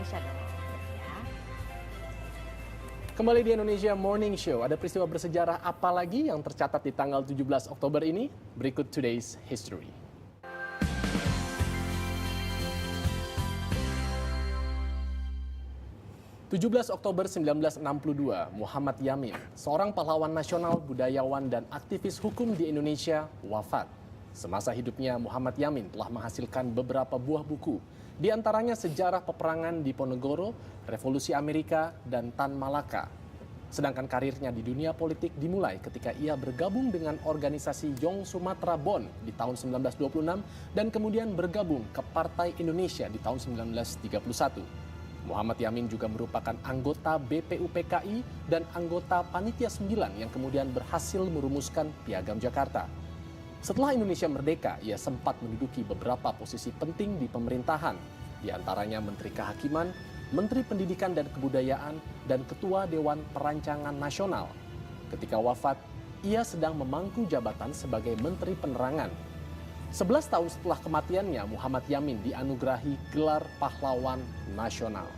Indonesia dong. Ya. Kembali di Indonesia Morning Show, ada peristiwa bersejarah apa lagi yang tercatat di tanggal 17 Oktober ini? Berikut Today's History. 17 Oktober 1962, Muhammad Yamin, seorang pahlawan nasional, budayawan, dan aktivis hukum di Indonesia, wafat. Semasa hidupnya, Muhammad Yamin telah menghasilkan beberapa buah buku, di antaranya Sejarah Peperangan Diponegoro, Revolusi Amerika, dan Tan Malaka. Sedangkan karirnya di dunia politik dimulai ketika ia bergabung dengan organisasi Young Sumatra Bond di tahun 1926 dan kemudian bergabung ke Partai Indonesia di tahun 1931. Muhammad Yamin juga merupakan anggota BPUPKI dan anggota Panitia 9 yang kemudian berhasil merumuskan Piagam Jakarta. Setelah Indonesia merdeka, ia sempat menduduki beberapa posisi penting di pemerintahan, di antaranya Menteri Kehakiman, Menteri Pendidikan dan Kebudayaan, dan Ketua Dewan Perancangan Nasional. Ketika wafat, ia sedang memangku jabatan sebagai Menteri Penerangan. 11 tahun setelah kematiannya, Muhammad Yamin dianugerahi gelar pahlawan nasional.